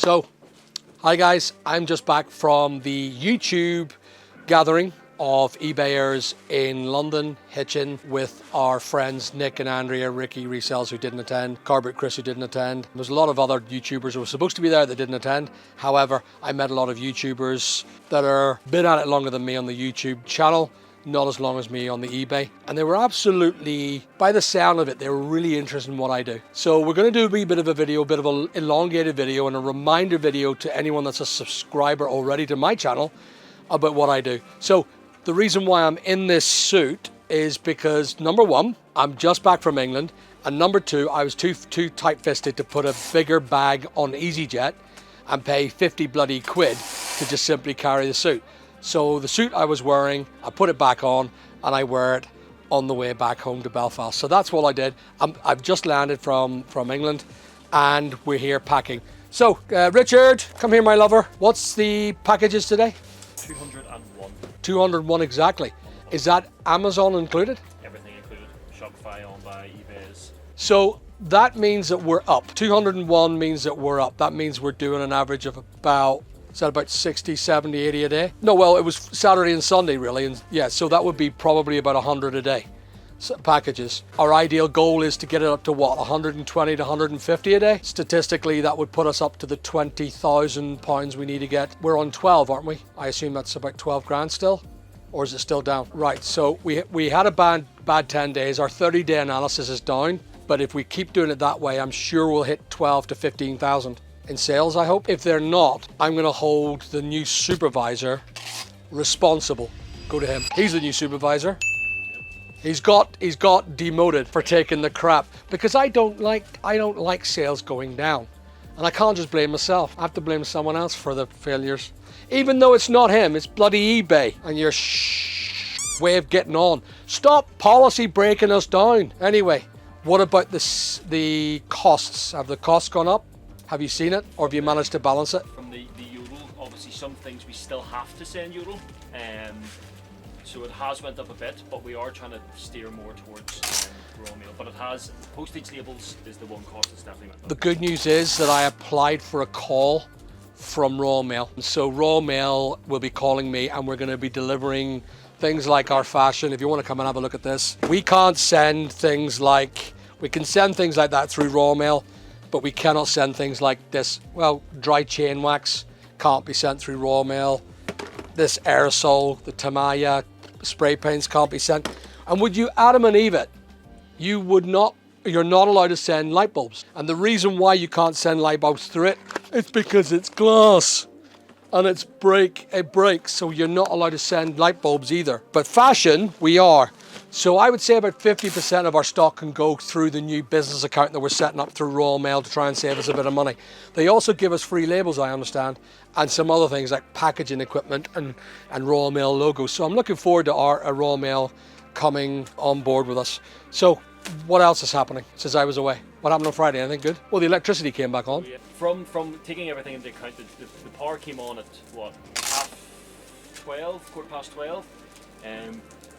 So, hi guys, I'm just back from the YouTube gathering of eBayers in London, Hitchin, with our friends Nick and Andrea, Ricky Resells who didn't attend, Carbert Chris who didn't attend. There's a lot of other YouTubers who were supposed to be there that didn't attend. However, I met a lot of YouTubers that are been at it longer than me on the YouTube channel, not as long as me on the eBay. And they were absolutely, by the sound of it, they were really interested in what I do. So we're going to do a wee bit of a video, a bit of an elongated video and a reminder video to anyone that's a subscriber already to my channel about what I do. So the reason why I'm in this suit is because number one, I'm just back from England. And number two, I was too tight-fisted to put a bigger bag on EasyJet and pay 50 bloody quid to just simply carry the suit. So the suit I was wearing, I put it back on and I wear it on the way back home to Belfast. So that's what I did. I've just landed from England and we're here packing. So Richard, come here my lover. What's the packages today? 201. 201 exactly. Is that Amazon included? Everything included. Shopify, on by eBay's. So that means that we're up. 201 means that we're up. That means we're doing an average of about, is that about 60, 70, 80 a day? No, well, it was Saturday and Sunday really. And yeah, so that would be probably about 100 a day. Packages. Our ideal goal is to get it up to what, 120 to 150 a day? Statistically, that would put us up to the £20,000 we need to get. We're on 12, aren't we? I assume that's about 12 grand still, or is it still down? Right, so we had a bad 10 days. Our 30-day analysis is down, but if we keep doing it that way, I'm sure we'll hit 12 to 15,000 in sales, I hope. If they're not, I'm gonna hold the new supervisor responsible. Go to him. He's the new supervisor. He's got demoted for taking the crap because I don't like sales going down, and I can't just blame myself. I have to blame someone else for the failures, even though it's not him. It's bloody eBay and your way of getting on. Stop policy breaking us down. Anyway, what about the costs? Have the costs gone up? Have you seen it, or have you managed to balance it? From the euro, obviously some things we still have to send euro. So it has went up a bit, but we are trying to steer more towards raw mail. But it has, postage labels is the one cost that's definitely went up. The good news is that I applied for a call from Raw Mail. So Raw Mail will be calling me and we're going to be delivering things like our fashion. If you want to come and have a look at this. We can't send things like, we can send things like that through Raw Mail, but we cannot send things like this. Well, dry chain wax can't be sent through Raw Mail. This aerosol, the Tamaya spray paints can't be sent. And would you Adam and Eve it? You're not allowed to send light bulbs. And the reason why you can't send light bulbs through it, it's because it's glass and it breaks. So you're not allowed to send light bulbs either. But fashion, we are. So I would say about 50% of our stock can go through the new business account that we're setting up through Raw Mail to try and save us a bit of money. They also give us free labels, I understand, and some other things like packaging equipment and Raw Mail logos. So I'm looking forward to our Raw Mail coming on board with us. So what else is happening since I was away? What happened on Friday? Anything good? Well, the electricity came back on. Yeah. From taking everything into account, the power came on at what, 12:15?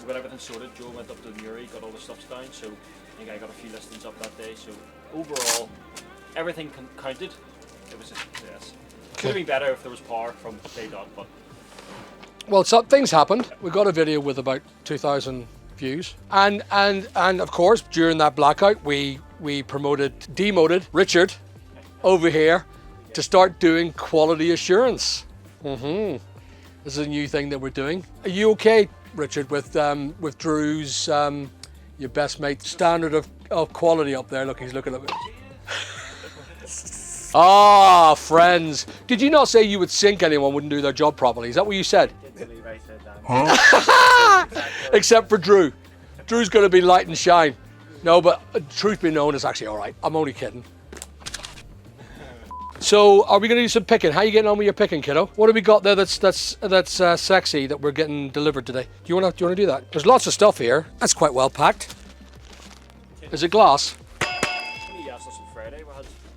We got everything sorted. Joe went up to the Muri, got all the stuff down, so I think I got a few listings up that day. So overall, everything counted. It was a success. Could have been better if there was power from day dot, but well, so things happened. We got a video with about 2,000 views, and of course during that blackout, we demoted Richard over here to start doing quality assurance. This is a new thing that we're doing. Are you okay, Richard, with Drew's, your best mate, standard of quality up there? Look, he's looking at me. Ah, friends. Did you not say you would sink anyone wouldn't do their job properly? Is that what you said? Huh? Except for Drew. Drew's going to be light and shine. No, but truth be known, it's actually all right. I'm only kidding. So, are we going to do some picking? How are you getting on with your picking, kiddo? What have we got there that's sexy that we're getting delivered today? Do you want to do that? There's lots of stuff here. That's quite well packed. Is it glass?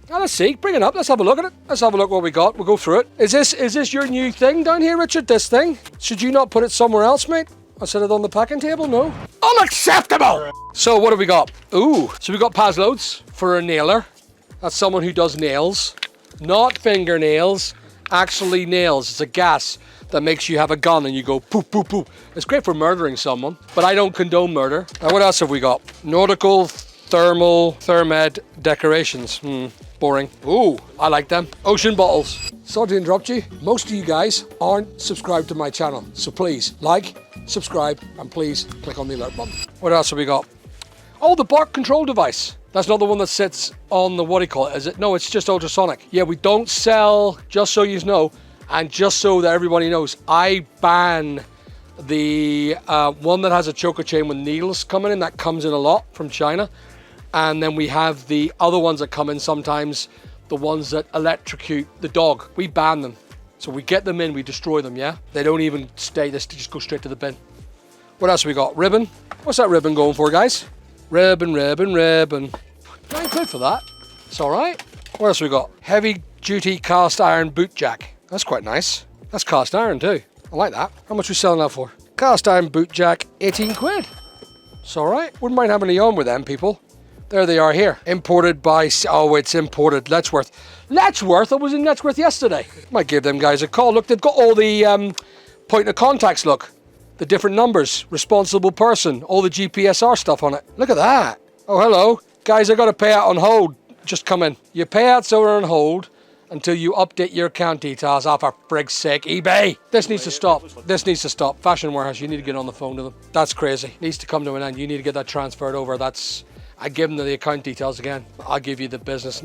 Oh, let's see. Bring it up. Let's have a look at it. Let's have a look what we got. We'll go through it. Is this your new thing down here, Richard? This thing? Should you not put it somewhere else, mate? I set it on the packing table? No. Unacceptable! So what have we got? Ooh. So we got Pazloads for a nailer. That's someone who does nails. Not fingernails, actually nails. It's a gas that makes you have a gun and you go poof, poof, poof. It's great for murdering someone, but I don't condone murder. Now, what else have we got? Nautical, thermal, thermed decorations. Boring. Ooh, I like them. Ocean bottles. Sorry to interrupt you. Most of you guys aren't subscribed to my channel, so please like, subscribe, and please click on the alert button. What else have we got? Oh, the bark control device. That's not the one that sits on the, what do you call it? Is it? No, it's just ultrasonic. Yeah, we don't sell, just so you know, and just so that everybody knows, I ban the one that has a choker chain with needles coming in. That comes in a lot from China. And then we have the other ones that come in sometimes, the ones that electrocute the dog. We ban them. So we get them in, we destroy them, yeah? They don't even stay, they just go straight to the bin. What else we got? Ribbon. What's that ribbon going for, guys? Ribbon, ribbon, ribbon. £9 for that. It's all right. What else we got? Heavy duty cast iron boot jack. That's quite nice. That's cast iron too. I like that. How much are we selling that for? Cast iron boot jack, 18 quid. It's all right. Wouldn't mind having a yarn with them, people. There they are here. Imported by, oh, it's imported. Letchworth. Letchworth? I was in Letchworth yesterday. Might give them guys a call. Look, they've got all the point of contacts, look. The different numbers, responsible person, all the GPSR stuff on it. Look at that. Oh, hello. Guys, I got to pay out on hold. Just come in. Your payouts are on hold until you update your account details. Oh, for frig's sake, eBay. This needs to stop. This needs to stop. Fashion Warehouse, you need to get on the phone to them. That's crazy. Needs to come to an end. You need to get that transferred over. I give them the account details again. I'll give you the business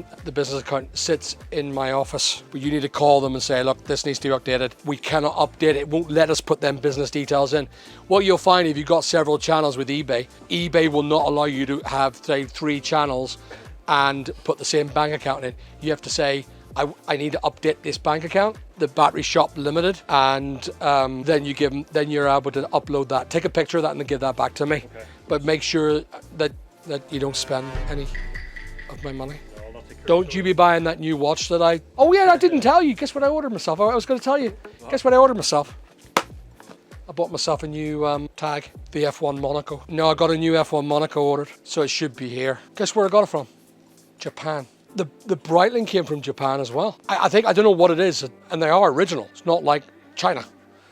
account sits in my office. But you need to call them and say, look, this needs to be updated. We cannot update it. It won't let us put them business details in. What you'll find if you've got several channels with eBay, eBay will not allow you to have, say, 3 channels and put the same bank account in. You have to say, I need to update this bank account, the Battery Shop Limited, and then you're able to upload that. Take a picture of that and then give that back to me. Okay. But make sure that you don't spend any of my money. No, don't you be buying that new watch that I... Oh yeah, I didn't tell you. Guess what I ordered myself? I was going to tell you. What? Guess what I ordered myself? I bought myself a new tag, the F1 Monaco. No, I got a new F1 Monaco ordered, so it should be here. Guess where I got it from? Japan. The Breitling came from Japan as well. I think, I don't know what it is, and they are original. It's not like China. Do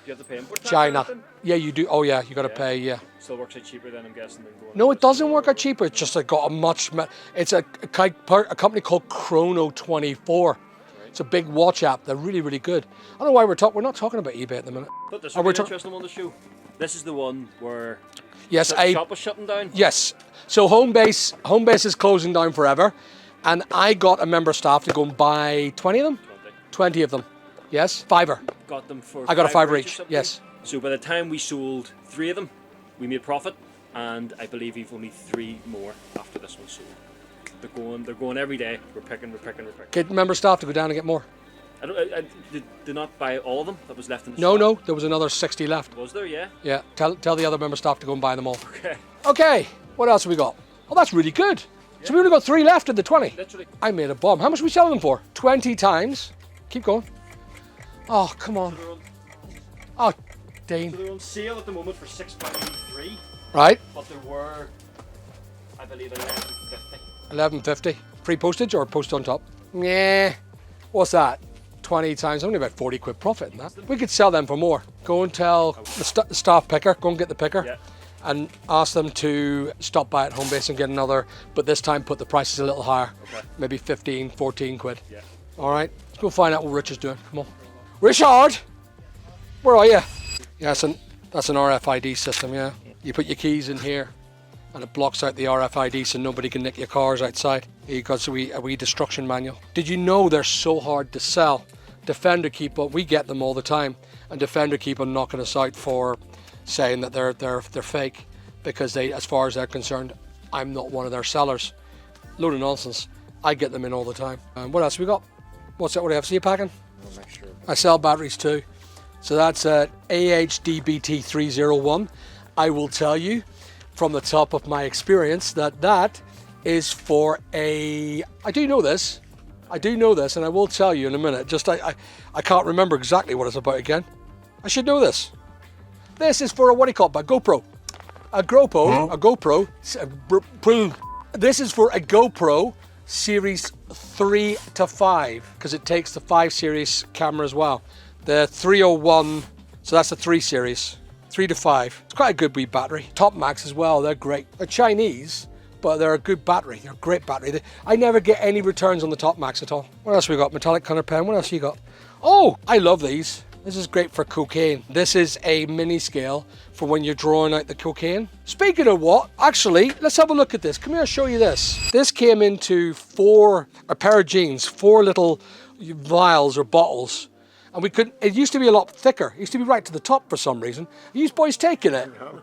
you have to pay import tax? China. Yeah, you do. Oh yeah, you got to pay, yeah. Still works out cheaper then, I'm guessing. No, it doesn't work out cheaper. It's just got a much... It's a company called Chrono 24. Right. It's a big watch app. They're really, really good. I don't know why we're not talking about eBay at the minute. But there's something interesting on the show. This is the one where yes, the shop was shutting down. Yes. So Homebase is closing down forever. And I got a member of staff to go and buy 20 of them? 20 of them. Yes. $5. Got them for I got a $5 each. Yes. So by the time we sold 3 of them, we made profit, and I believe we've only 3 more after this one sold. They're going every day. We're picking. Get member staff to go down and get more. I did not buy all of them that was left in the shop. No, No, there was another 60 left. Was there? Yeah. Yeah. Tell the other member staff to go and buy them all. Okay. Okay. What else have we got? Oh, that's really good. Yeah. So we only got 3 left in the 20. Literally. I made a bomb. How much are we selling them for? 20 times. Keep going. Oh, come on. Oh, Dean. So they're on sale at the moment for £6.83. Right. But there were, I believe, £11.50. £11.50. Free postage or post on top? Yeah. What's that? 20 times, only about 40 quid profit in that. We could sell them for more. Go and tell the staff picker, go and get the picker. Yeah. And ask them to stop by at Homebase and get another, but this time put the prices a little higher. Okay. Maybe 15, 14 quid. Yeah. All right, let's go find out what Rich is doing. Come on. Richard! Where are you? Yeah, that's an RFID system, yeah. You put your keys in here and it blocks out the RFID so nobody can nick your cars outside. You got a wee destruction manual. Did you know they're so hard to sell? Defender keep on, we get them all the time, and Defender keep on knocking us out for saying that they're fake because they, as far as they're concerned, I'm not one of their sellers. Load of nonsense. I get them in all the time. What else we got? What's that? What do you have? See you packing? Sure. I sell batteries too. So that's AHDBT301. I will tell you from the top of my experience that is for a... I do know this, and I will tell you in a minute. Just I can't remember exactly what it's about again. I should know this. This is for a, what do you call it, a GoPro. A GoPro. This is for a GoPro series 3 to 5, because it takes the 5 series camera as well. The 301, so that's the 3 series, 3 to 5. It's quite a good wee battery. Top Max as well, they're great. They're Chinese, but they're a good battery. They're a great battery. I never get any returns on the Top Max at all. What else we got? Metallic Colour pen. What else you got? Oh, I love these. This is great for cocaine. This is a mini scale for when you're drawing out the cocaine. Speaking of what, actually, let's have a look at this. Come here, I'll show you this. This came into a pair of jeans, 4 little vials or bottles. And it used to be a lot thicker. It used to be right to the top for some reason. Are you boys taking it? No.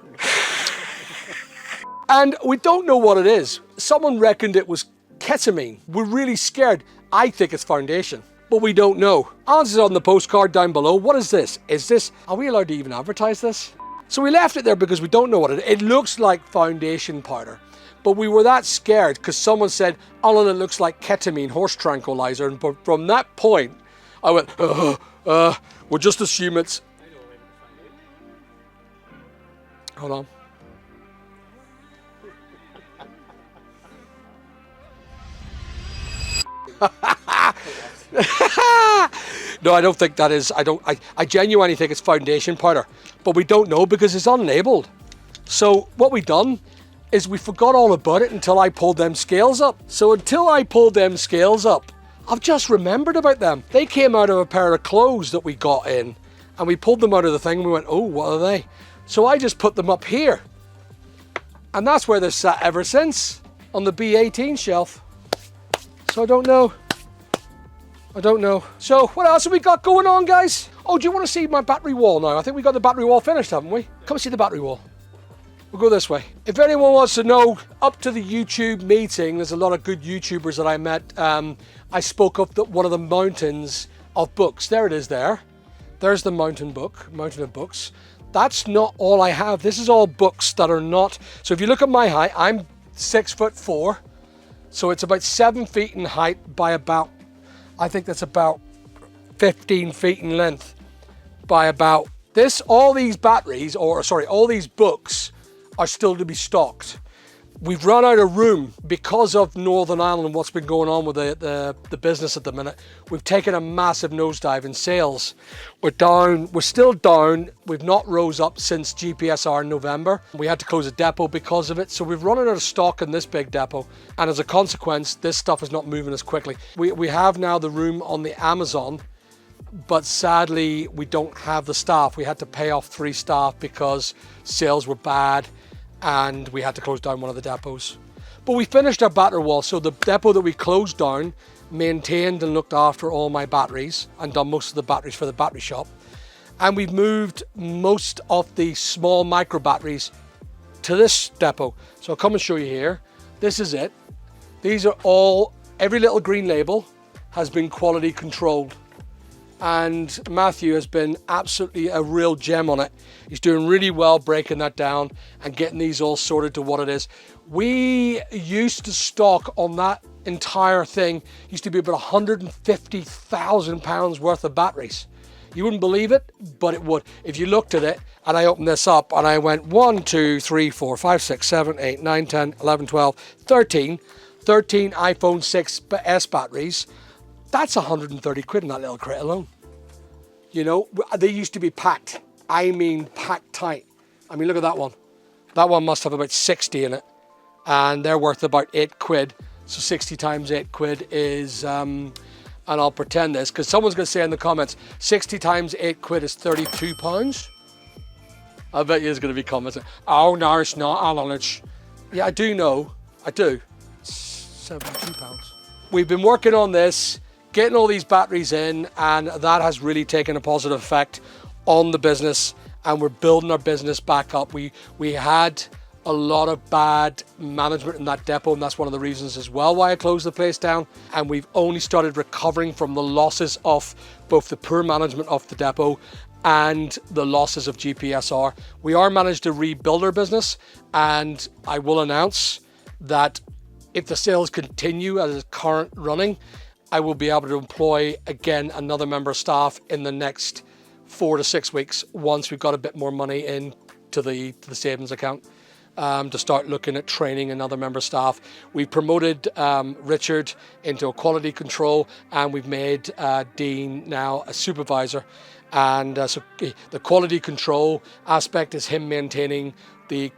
And we don't know what it is. Someone reckoned it was ketamine. We're really scared. I think it's foundation, but we don't know. Answers on the postcard down below. What is this? Are we allowed to even advertise this? So we left it there because we don't know what it is. It looks like foundation powder, but we were that scared because someone said, Alan, it looks like ketamine, horse tranquilizer. And from that point, I went, we'll just assume it's... Hold on. No, I don't think that is. I genuinely think it's foundation powder, but we don't know because it's unlabeled. So what we done is we forgot all about it until I pulled them scales up. So until I pulled them scales up, I've just remembered about them. They came out of a pair of clothes that we got in, and we pulled them out of the thing and we went, oh, what are they? So I just put them up here, and that's where they've sat ever since, on the B18 shelf. So I don't know. So what else have we got going on, guys? Oh, do you want to see my battery wall now? I think we got the battery wall finished, haven't we? Come see the battery wall. We'll go this way. If anyone wants to know, up to the YouTube meeting, there's a lot of good YouTubers that I met. I spoke of one of the mountains of books. There it is there. There's the mountain of books. That's not all I have. This is all books that are not. So if you look at my height, I'm 6'4". So it's about 7 feet in height by about, I think that's about 15 feet in length by about this. All these all these books are still to be stocked. We've run out of room because of Northern Ireland and what's been going on with the business at the minute. We've taken a massive nosedive in sales. We're down, we're still down. We've not rose up since GPSR in November. We had to close a depot because of it. So we've run out of stock in this big depot. And as a consequence, this stuff is not moving as quickly. We have now the room on the Amazon, but sadly we don't have the staff. We had to pay off 3 staff because sales were bad, and we had to close down one of the depots. But we finished our battery wall, so the depot that we closed down maintained and looked after all my batteries and done most of the batteries for the battery shop. And we've moved most of the small micro batteries to this depot. So I'll come and show you here. This is it. These are all, every little green label has been quality controlled. And Matthew has been absolutely a real gem on it. He's doing really well breaking that down and getting these all sorted to what it is. We used to stock on that entire thing, used to be about £150,000 worth of batteries. You wouldn't believe it, but it would. If you looked at it, and I opened this up and I went 1, 2, 3, 4, 5, 6, 7, 8, 9, 10, 11, 12, 13 iPhone 6s batteries. That's 130 quid in that little crate alone. You know, they used to be packed. I mean, packed tight. I mean, look at that one. That one must have about 60 in it. And they're worth about 8 quid. So 60 times 8 quid is, and I'll pretend this, because someone's going to say in the comments, 60 times 8 quid is 32 pounds. I bet you there's going to be comments. Oh, no, it's not, Alan. It's... Yeah, I do know. I do. It's 72 pounds. We've been working on this, getting all these batteries in, and that has really taken a positive effect on the business, and we're building our business back up. We had a lot of bad management in that depot, and that's one of the reasons as well why I closed the place down. And we've only started recovering from the losses of both the poor management of the depot and the losses of GPSR. We are managed to rebuild our business, and I will announce that if the sales continue as current running, I will be able to employ again another member of staff in the next 4 to 6 weeks once we've got a bit more money into the savings account. to start looking at training another member of staff. We've promoted Richard into a quality control, and we've made Dean now a supervisor. And so the quality control aspect is him maintaining the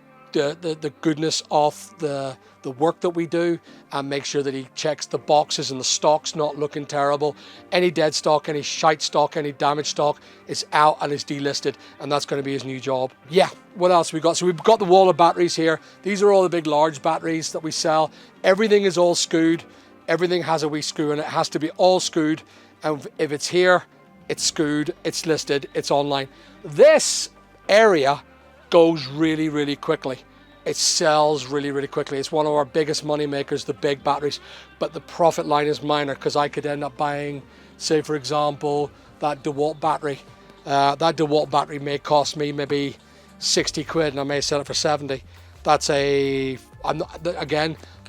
goodness of the work that we do, and make sure that he checks the boxes and the stock's not looking terrible. Any dead stock, any shite stock, any damaged stock is out and is delisted, and that's going to be his new job. Yeah, what else we got? So we've got the wall of batteries here. These are all the big large batteries that we sell. Everything is all screwed. Everything has a wee screw in it. It has to be all screwed, and if it's here, it's screwed, it's listed, it's online. This area goes really, really quickly. It sells really, really quickly. It's one of our biggest money makers, the big batteries, but the profit line is minor, because I could end up buying, say for example, that DeWalt battery. That DeWalt battery may cost me maybe 60 quid, and I may sell it for 70. That's again,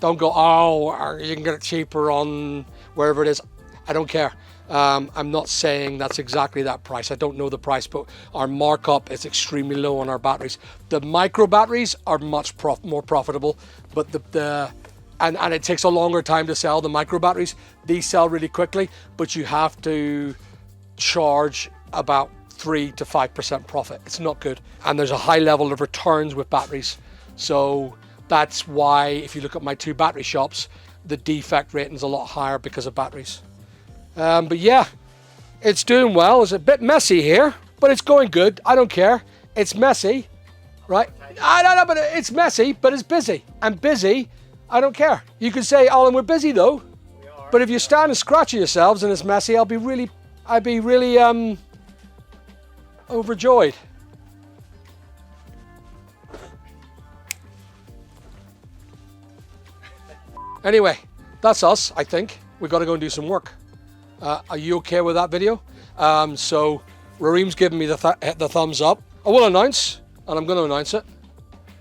don't go, oh, you can get it cheaper on wherever it is. I don't care. I'm not saying that's exactly that price. I don't know the price, but our markup is extremely low on our batteries. The micro batteries are much more profitable, but and it takes a longer time to sell the micro batteries. These sell really quickly, but you have to charge about 3 to 5% profit. It's not good. And there's a high level of returns with batteries. So that's why if you look at my 2 battery shops, the defect rating is a lot higher because of batteries. But yeah, it's doing well. It's a bit messy here, but it's going good. I don't care. It's messy, right? I don't know, but it's messy, but it's busy. And busy, I don't care. You could say, Alan, we're busy though. We are. But if you stand and scratch yourselves and it's messy, I'd be really overjoyed. Anyway, that's us, I think. We've got to go and do some work. Are you okay with that video? So Raheem's giving me the thumbs up. I will announce, and I'm going to announce it.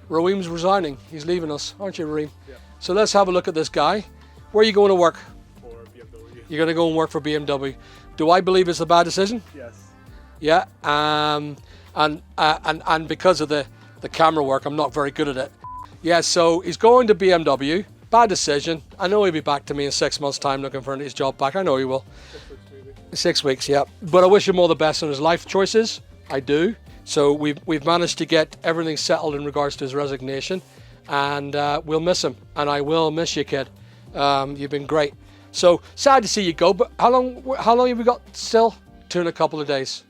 Raheem's resigning. He's leaving us, aren't you, Raheem? Yeah. So let's have a look at this guy. Where are you going to work? For BMW. You're going to go and work for BMW. Do I believe it's a bad decision? Yes. Yeah. And because of the camera work, I'm not very good at it. Yeah. So he's going to BMW. Bad decision. I know he'll be back to me in 6 months' time looking for his job back. I know he will. 6 weeks, yeah. But I wish him all the best on his life choices. I do. So we've managed to get everything settled in regards to his resignation, and we'll miss him. And I will miss you, kid. You've been great. So sad to see you go. But how long have we got still? 2 and a couple of days.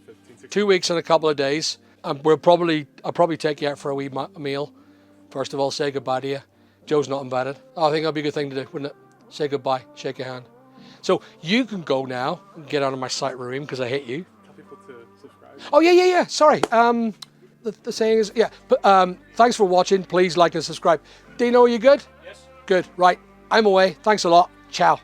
2 weeks and a couple of days. And I'll probably take you out for a wee meal. First of all, say goodbye to you. Joe's not invited. Oh, I think that'd be a good thing to do, wouldn't it? Say goodbye, shake your hand. So you can go now and get out of my sight, Raheem, because I hate you. Tell people to subscribe. Oh, yeah. Sorry. The saying is, yeah. But thanks for watching. Please like and subscribe. Dino, are you good? Yes. Good. Right. I'm away. Thanks a lot. Ciao.